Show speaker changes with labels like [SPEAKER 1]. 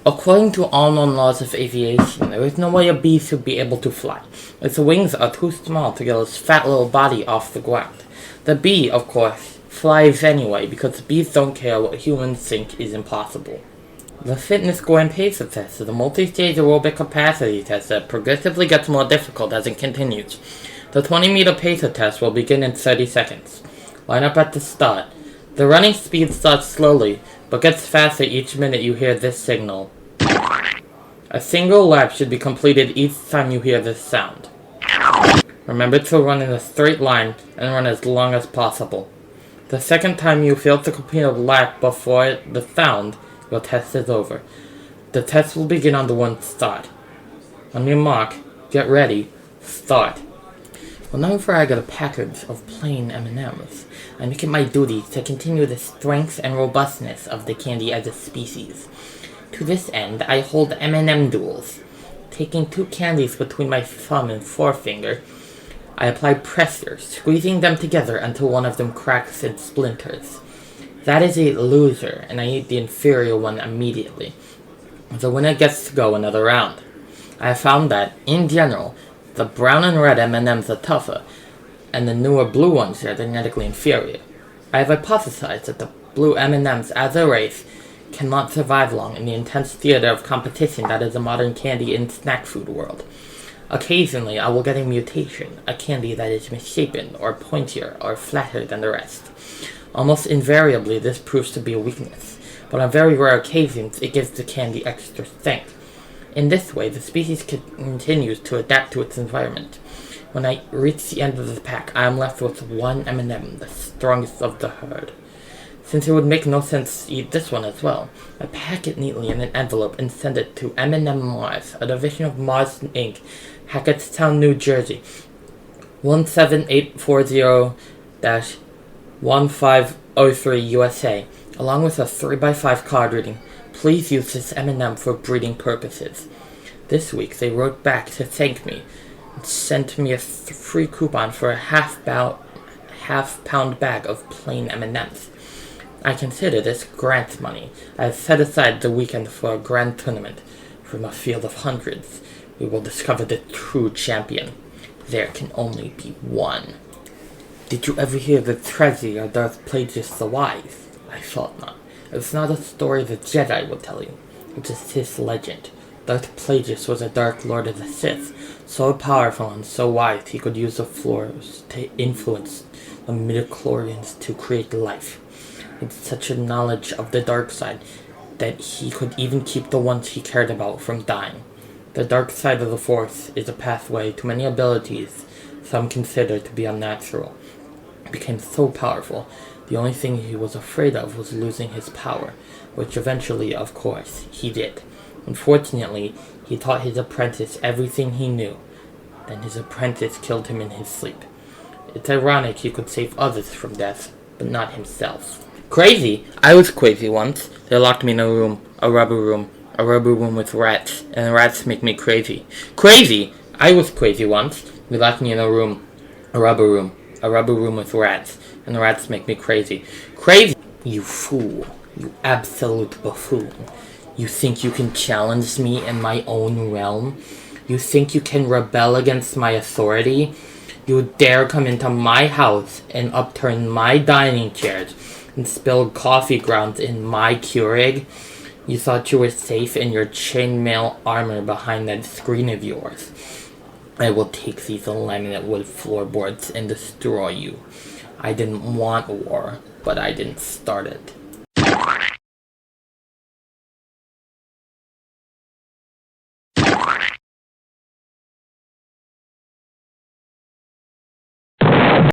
[SPEAKER 1] According to all known laws of aviation, there is no way a bee should be able to fly. Its wings are too small to get its fat little body off the ground. The bee, of course, flies anyway because bees don't care what humans think is impossible. The fitness score and pacer test is a multi-stage aerobic capacity test that progressively gets more difficult as it continues. The 20-meter pacer test will begin in 30 seconds. Line up at the start. The running speed starts slowly, but gets faster each minute you hear this signal. A single lap should be completed each time you hear this sound. Remember to run in a straight line and run as long as possible. The second time you fail to complete a lap before the sound, your test is over. The test will begin on the one start. On your mark, get ready, start. Whenever I get a package of plain M&Ms, I make it my duty to continue the strength and robustness of the candy as a species. To this end, I hold M&M duels. Taking 2 candies between my thumb and forefinger, I apply pressure, squeezing them together until one of them cracks and splinters. That is a loser, and I eat the inferior one immediately. The winner gets to go another round. I have found that, in general, the brown and red M&Ms are tougher, and the newer blue ones are genetically inferior. I have hypothesized that the blue M&Ms as a race cannot survive long in the intense theater of competition that is the modern candy and snack food world. Occasionally, I will get a mutation, a candy that is misshapen, or pointier, or flatter than the rest. Almost invariably, this proves to be a weakness, but on very rare occasions, it gives the candy extra strength. In this way, the species continues to adapt to its environment. When I reach the end of the pack, I am left with 1 M&M, the strongest of the herd. Since it would make no sense to eat this one as well, I pack it neatly in an envelope and send it to M&M Mars, a division of Mars Inc., Hackettstown, New Jersey, 17840-1503 USA, along with a 3x5 card reading, "Please use this M&M for breeding purposes." This week they wrote back to thank me and sent me a free coupon for a half-pound bag of plain M&Ms. I consider this grant money. I have set aside the weekend for a grand tournament. From a field of hundreds, we will discover the true champion. There can only be one. Did you ever hear the tragedy of Darth Plagueis the Wise? I thought not. It's not a story the Jedi would tell you. It's a Sith legend. Darth Plagueis was a Dark Lord of the Sith, so powerful and so wise he could use the Force to influence the midichlorians to create life. With such a knowledge of the dark side that he could even keep the ones he cared about from dying. The dark side of the Force is a pathway to many abilities some consider to be unnatural. He became so powerful, the only thing he was afraid of was losing his power, which eventually, of course, he did. Unfortunately, he taught his apprentice everything he knew. Then his apprentice killed him in his sleep. It's ironic he could save others from death, but not himself. Crazy! I was crazy once. They locked me in a room, a rubber room with rats, and the rats make me crazy. Crazy! I was crazy once. They locked me in a room, a rubber room with rats, and the rats make me crazy. Crazy! You fool. You absolute buffoon. You think you can challenge me in my own realm? You think you can rebel against my authority? You dare come into my house and upturn my dining chairs and spill coffee grounds in my Keurig? You thought you were safe in your chainmail armor behind that screen of yours. I will take these laminate wood floorboards and destroy you. I didn't want war, but I didn't start it.